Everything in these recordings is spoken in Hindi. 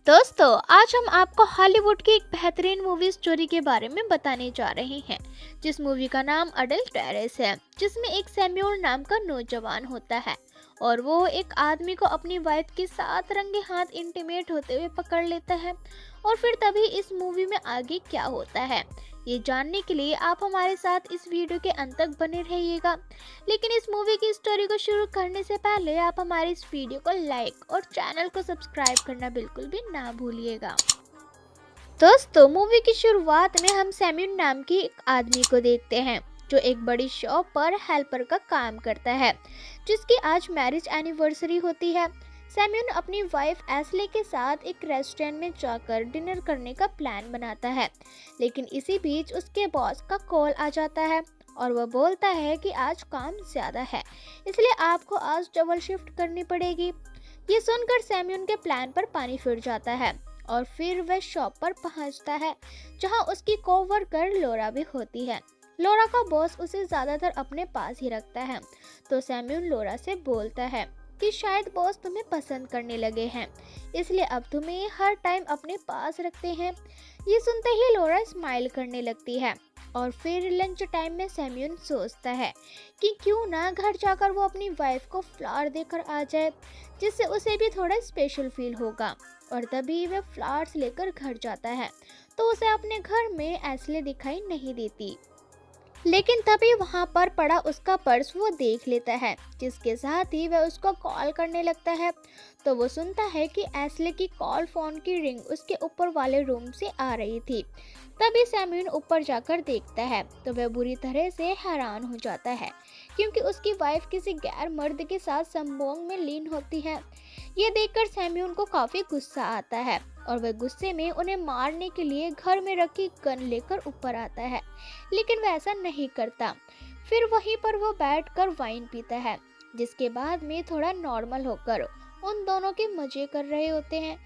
दोस्तों, आज हम आपको हॉलीवुड की एक बेहतरीन मूवी स्टोरी के बारे में बताने जा रहे हैं, जिस मूवी का नाम अडल्ट टेरेस है, जिसमें एक सैम्यूल नाम का नौजवान होता है और वो एक आदमी को अपनी वाइफ के साथ रंगे हाथ इंटीमेट होते हुए पकड़ लेता है। और फिर तभी इस मूवी में आगे क्या होता है, ये जानने के लिए आप हमारे साथ इस वीडियो के अंत तक बने रहिएगा। लेकिन इस मूवी की स्टोरी को शुरू करने से पहले आप हमारे इस वीडियो को लाइक और चैनल को सब्सक्राइब करना बिल्कुल भी ना भूलिएगा। दोस्तों, मूवी की शुरुआत में हम सैम्यूल नाम की एक आदमी को देखते हैं जो एक बड़ी शॉप पर हेल्पर का काम करता है, जिसकी आज मैरिज एनिवर्सरी होती है। सैम्यूल अपनी वाइफ एस्ले के साथ एक रेस्टोरेंट में जाकर डिनर करने का प्लान बनाता है, लेकिन इसी बीच उसके बॉस का कॉल आ जाता है और वह बोलता है कि आज काम ज़्यादा है, इसलिए आपको आज डबल शिफ्ट करनी पड़ेगी। ये सुनकर सैम्यूल के प्लान पर पानी फिर जाता है और फिर वह शॉप पर पहुंचता है, जहां उसकी कोवर्कर लोरा भी होती है। लोरा का बॉस उसे ज़्यादातर अपने पास ही रखता है, तो सैम्यूल लोरा से बोलता है कि शायद बॉस तुम्हें पसंद करने लगे हैं, इसलिए अब तुम्हें हर टाइम अपने पास रखते हैं। ये सुनते ही लोरा स्माइल करने लगती है और फिर लंच टाइम में सैम्यूल सोचता है कि क्यों ना घर जाकर वो अपनी वाइफ को फ्लावर देकर आ जाए, जिससे उसे भी थोड़ा स्पेशल फील होगा। और तभी वह फ्लावर्स लेकर घर जाता है तो उसे अपने घर में एस्ले दिखाई नहीं देती, लेकिन तभी वहां पर पड़ा उसका पर्स वो देख लेता है, जिसके साथ ही वह उसको कॉल करने लगता है। तो वो सुनता है कि एस्ले की कॉल फोन की रिंग उसके ऊपर वाले रूम से आ रही थी। तभी सैम्यूल ऊपर जाकर देखता है तो वह बुरी तरह से हैरान हो जाता है, क्योंकि उसकी वाइफ किसी गैर मर्द के साथ संभोग में लीन होती है। ये देखकर सैम्यूल को काफी गुस्सा आता है और वह गुस्से में उन्हें मारने के लिए घर में रखी गन लेकर ऊपर आता है, लेकिन वह ऐसा नहीं करता। फिर वहीं पर वो बैठकर वाइन पीता है, जिसके बाद में थोड़ा नॉर्मल होकर उन दोनों के मजे कर रहे होते हैं।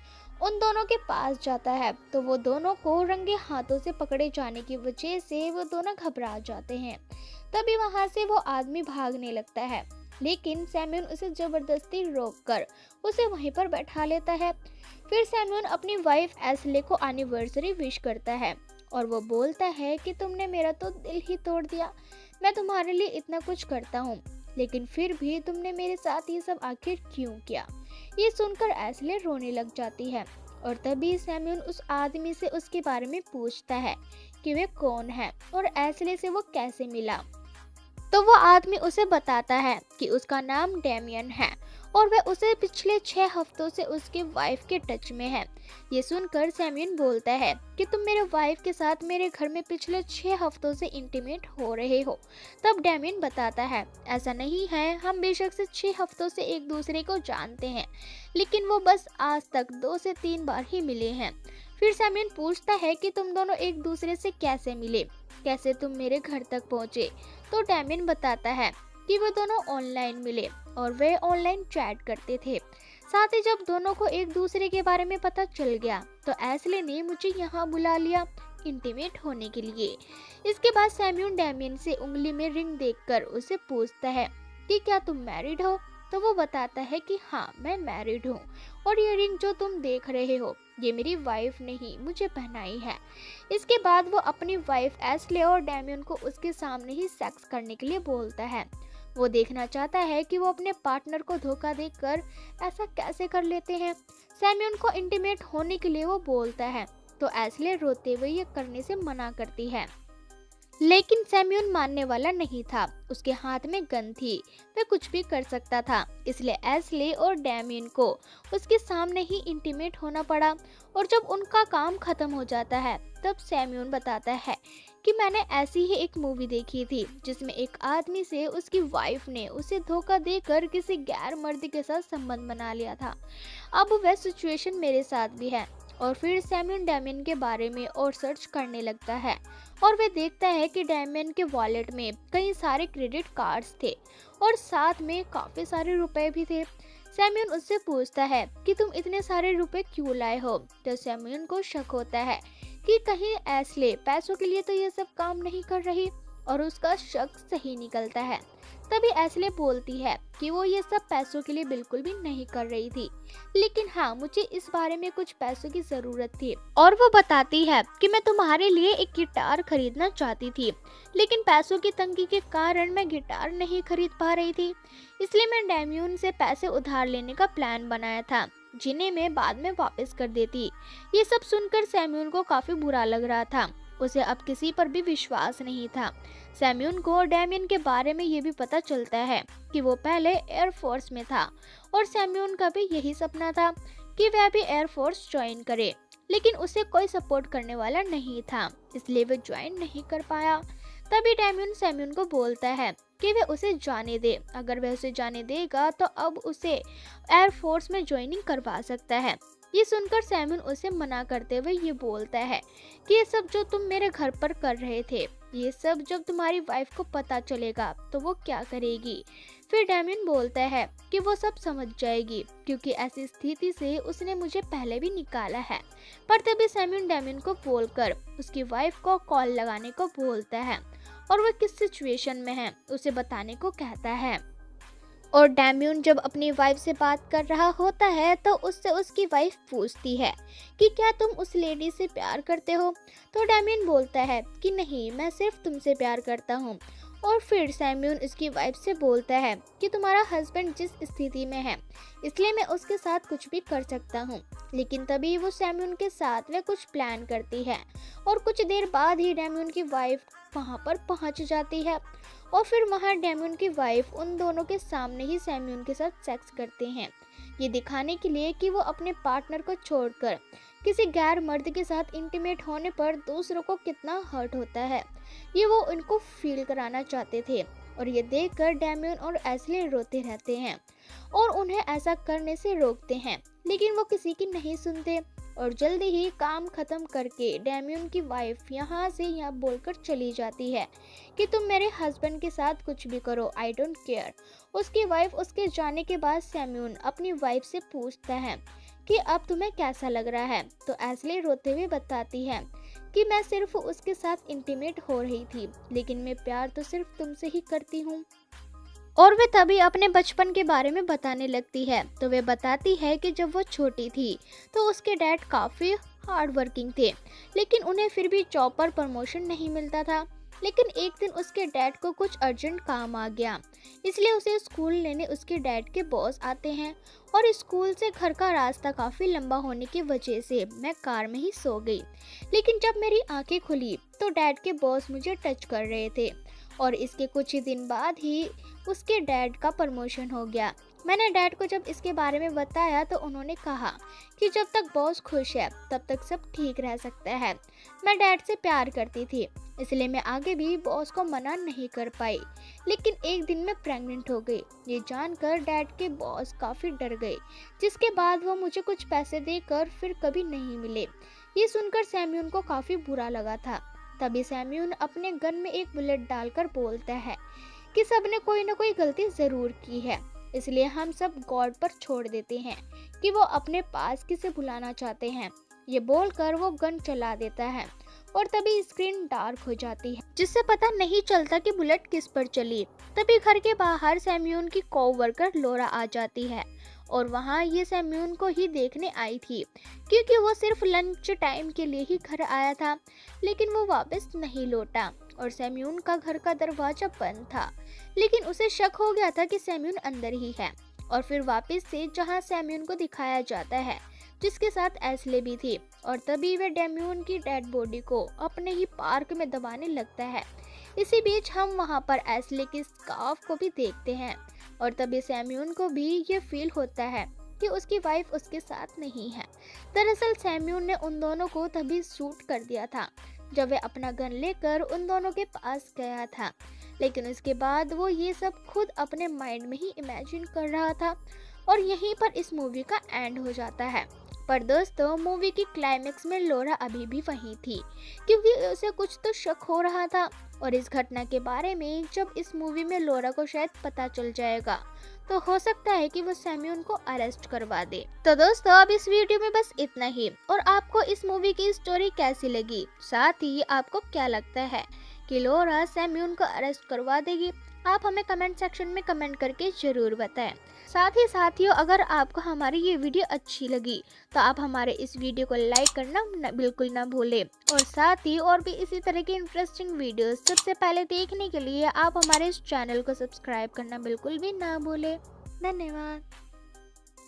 उन दोनों के पास जाता है तो वो दोनों को रंगे हाथों से पकड़े जाने की वजह से वो दोनों घबरा जाते हैं। तभी वहां से वो आदमी भागने लगता है, लेकिन सैम्यूल उसे जबरदस्ती रोककर उसे वहीं पर बैठा लेता है। फिर सैम्यूल अपनी वाइफ एस्ले को एनिवर्सरी विश करता है और वो बोलता है कि तुमने मेरा तो दिल ही तोड़ दिया। मैं तुम्हारे लिए इतना कुछ करता हूँ, लेकिन फिर भी तुमने मेरे साथ ये सब आखिर क्यों किया। ये सुनकर एस्ले रोने लग जाती है और तभी सैम्यूल उस आदमी से उसके बारे में पूछता है कि वे कौन है और एस्ले से वो कैसे मिला। तो वो आदमी उसे बताता है कि उसका नाम डेमियन है और वह उसे पिछले 6 हफ्तों से उसके वाइफ के टच में है। ये सुनकर सैम्यूल बोलता है कि तुम मेरे वाइफ के साथ मेरे घर में पिछले 6 हफ्तों से इंटीमेट हो रहे हो। तब डेमियन बताता है ऐसा नहीं है, हम बेशक से 6 हफ्तों से एक दूसरे को जानते हैं, लेकिन वो बस आज तक 2 से 3 बार ही मिले हैं। फिर सैम्यूल पूछता है कि तुम दोनों एक दूसरे से कैसे मिले, कैसे तुम मेरे घर तक पहुंचे। तो डेमियन बताता है कि वो दोनों ऑनलाइन मिले और वे ऑनलाइन चैट करते थे। साथ ही जब दोनों को एक दूसरे के बारे में पता चल गया तो एस्ले ने मुझे यहाँ बुला लिया इंटीमेट होने के लिए। इसके बाद सैम्यूल डेमियन से उंगली में रिंग देखकर उसे पूछता है कि क्या तुम मैरिड हो। तो वो बताता है कि हाँ, मैं मैरिड हूँ और ये रिंग जो तुम देख रहे हो ये मेरी वाइफ ने ही मुझे पहनाई है। इसके बाद वो अपनी वाइफ एस्ले और डेमियन को उसके सामने ही सेक्स करने के लिए बोलता है। वो देखना चाहता है कि वो अपने पार्टनर को धोखा देकर ऐसा कैसे कर लेते हैं। सैम्यूल को इंटीमेट होने के लिए वो बोलता है तो एस्ले रोते हुए ये करने से मना करती है, लेकिन सैम्यूल मानने वाला नहीं था। उसके हाथ में गन थी, वह कुछ भी कर सकता था, इसलिए एस्ले और डेमियन को उसके सामने ही इंटीमेट होना पड़ा। और जब उनका काम खत्म हो जाता है तब सैम्यूल बताता है कि मैंने ऐसी ही एक मूवी देखी थी जिसमें एक आदमी से उसकी वाइफ ने उसे धोखा देकर किसी गैर मर्द के साथ संबंध बना लिया था। अब वह सिचुएशन मेरे साथ भी है। और फिर सैम्यूल डेमियन के बारे में और सर्च करने लगता है और वह देखता है कि डेमियन के वॉलेट में कई सारे क्रेडिट कार्ड्स थे और साथ में काफी सारे रुपए भी थे। सैम्यूल उससे पूछता है कि तुम इतने सारे रुपए क्यों लाए हो। तो सैम्यूल को शक होता है कि कहीं एस्ले पैसों के लिए तो ये सब काम नहीं कर रही और उसका शक सही निकलता है। तभी एस्ले बोलती है कि वो ये सब पैसों के लिए बिल्कुल भी नहीं कर रही थी, लेकिन हाँ, मुझे इस बारे में कुछ पैसों की जरूरत थी। और वो बताती है कि मैं तुम्हारे लिए एक गिटार खरीदना चाहती थी, लेकिन पैसों की तंगी के कारण मैं गिटार नहीं खरीद पा रही थी, इसलिए मैं डेमियन से पैसे उधार लेने का प्लान बनाया था, जिन्हें मैं बाद में वापस कर देती। ये सब सुनकर सैम्यूल को काफी बुरा लग रहा था। उसे अब किसी पर भी विश्वास नहीं था। सैम्यूल को डेमियन के बारे में ये भी पता चलता है कि वो पहले एयरफोर्स में था और सैम्यूल का भी यही सपना था कि वह भी एयरफोर्स ज्वाइन करे, लेकिन उसे कोई सपोर्ट करने वाला नहीं था, इसलिए वह ज्वाइन नहीं कर पाया। तभी डेमियन सैम्यूल को बोलता है कि वह उसे जाने दे। अगर वह उसे जाने देगा तो अब उसे एयरफोर्स में ज्वाइनिंग करवा सकता है। ये सुनकर सैम्यूल उसे मना करते हुए ये बोलता है कि ये सब जो तुम मेरे घर पर कर रहे थे, ये सब जब तुम्हारी वाइफ को पता चलेगा तो वो क्या करेगी। फिर डेमियन बोलता है कि वो सब समझ जाएगी, क्योंकि ऐसी स्थिति से उसने मुझे पहले भी निकाला है। पर तभी सैम्यूल डेमियन को बोलकर उसकी वाइफ को कॉल लगाने को बोलता है और वह किस सिचुएशन में है उसे बताने को कहता है। और डेमियन जब अपनी वाइफ से बात कर रहा होता है तो उससे उसकी वाइफ पूछती है कि क्या तुम उस लेडी से प्यार करते हो। तो डेमियन बोलता है कि नहीं, मैं सिर्फ तुमसे प्यार करता हूँ। और फिर सैम्यूल उसकी वाइफ से बोलता है कि तुम्हारा हस्बैंड जिस स्थिति में है, इसलिए मैं उसके साथ कुछ भी कर सकता हूँ। लेकिन तभी वो सैम्यूल के साथ वे कुछ प्लान करती है और कुछ देर बाद ही डेमियन की वाइफ वहाँ पर पहुँच जाती है। और फिर वहाँ डेमियन की वाइफ उन दोनों के सामने ही सैम्यूल के साथ सेक्स करते हैं, ये दिखाने के लिए कि वो अपने पार्टनर को छोड़कर किसी गैर मर्द के साथ इंटीमेट होने पर दूसरों को कितना हर्ट होता है, ये वो उनको फील कराना चाहते थे। और ये देखकर डेमियन और एस्ले रोते रहते हैं और उन्हें ऐसा करने से रोकते हैं, लेकिन वो किसी की नहीं सुनते। और जल्दी ही काम खत्म करके डेमियन की वाइफ यहाँ से यहाँ बोलकर चली जाती है कि तुम मेरे हस्बैंड के साथ कुछ भी करो, आई डोंट केयर। उसकी वाइफ उसके जाने के बाद सैम्यूल अपनी वाइफ से पूछता है कि अब तुम्हें कैसा लग रहा है। तो एस्ले रोते हुए बताती है कि मैं सिर्फ उसके साथ इंटीमेट हो रही थी, लेकिन मैं प्यार तो सिर्फ तुमसे ही करती हूँ। और वे तभी अपने बचपन के बारे में बताने लगती है। तो वे बताती है कि जब वो छोटी थी तो उसके डैड काफ़ी हार्ड वर्किंग थे, लेकिन उन्हें फिर भी जॉब पर प्रमोशन नहीं मिलता था। लेकिन एक दिन उसके डैड को कुछ अर्जेंट काम आ गया, इसलिए उसे स्कूल लेने उसके डैड के बॉस आते हैं। और स्कूल से घर का रास्ता काफ़ी लंबा होने की वजह से मैं कार में ही सो गई, लेकिन जब मेरी आंखें खुली तो डैड के बॉस मुझे टच कर रहे थे। और इसके कुछ ही दिन बाद ही उसके डैड का प्रमोशन हो गया। मैंने डैड को जब इसके बारे में बताया तो उन्होंने कहा कि जब तक बॉस खुश है तब तक सब ठीक रह सकता है। मैं डैड से प्यार करती थी, इसलिए मैं आगे भी बॉस को मना नहीं कर पाई, लेकिन एक दिन मैं प्रेग्नेंट हो गई। ये जानकर डैड के बॉस काफ़ी डर गए, जिसके बाद वो मुझे कुछ पैसे देकर फिर कभी नहीं मिले। ये सुनकर सैम्यूल को काफ़ी बुरा लगा था। तभी सैम्यूल अपने गन में एक बुलेट डालकर बोलता है कि सबने कोई ना कोई गलती ज़रूर की है, इसलिए हम सब गॉड पर छोड़ देते हैं कि वो अपने पास किसे बुलाना चाहते हैं। ये बोलकर वो गन चला देता है और तभी स्क्रीन डार्क हो जाती है, जिससे पता नहीं चलता कि बुलेट किस पर चली। तभी घर के बाहर सैम्यूल की कोवर्कर लोरा आ जाती है और वहाँ ये सैम्यूल को ही देखने आई थी, क्योंकि वो सिर्फ लंच टाइम के लिए ही घर आया था, लेकिन वो वापस नहीं लौटा और सैम्यूल का घर का दरवाजा बंद था। लेकिन उसे शक हो गया था कि सैम्यूल अंदर ही है। और फिर वापस से जहाँ सैम्यूल को दिखाया जाता है, जिसके साथ एस्ले भी थी। और तभी वह डेमियन की डेड बॉडी को अपने ही पार्क में दबाने लगता है। इसी बीच हम वहाँ पर एस्ले की स्कार्फ को भी देखते हैं और तभी सैम्यूल को भी ये फील होता है कि उसकी वाइफ उसके साथ नहीं है। दरअसल सैम्यूल ने उन दोनों को तभी शूट कर दिया था जब वह अपना गन लेकर उन दोनों के पास गया था, लेकिन उसके बाद वो ये सब खुद अपने माइंड में ही इमेजिन कर रहा था। और यहीं पर इस मूवी का एंड हो जाता है। पर दोस्तों, मूवी की क्लाइमेक्स में लोरा अभी भी वहीं थी, क्योंकि उसे कुछ तो शक हो रहा था। और इस घटना के बारे में जब इस मूवी में लोरा को शायद पता चल जाएगा तो हो सकता है कि वो सैम्यूल को अरेस्ट करवा दे। तो दोस्तों, अब इस वीडियो में बस इतना ही। और आपको इस मूवी की स्टोरी कैसी लगी, साथ ही आपको क्या लगता है कि लोरा सैम्यूल को अरेस्ट करवा देगी? आप हमें कमेंट सेक्शन में कमेंट करके ज़रूर बताएं। साथ ही साथियों, अगर आपको हमारी ये वीडियो अच्छी लगी तो आप हमारे इस वीडियो को लाइक करना बिल्कुल ना भूलें, और साथ ही और भी इसी तरह की इंटरेस्टिंग वीडियोस सबसे पहले देखने के लिए आप हमारे इस चैनल को सब्सक्राइब करना बिल्कुल भी ना भूलें। धन्यवाद।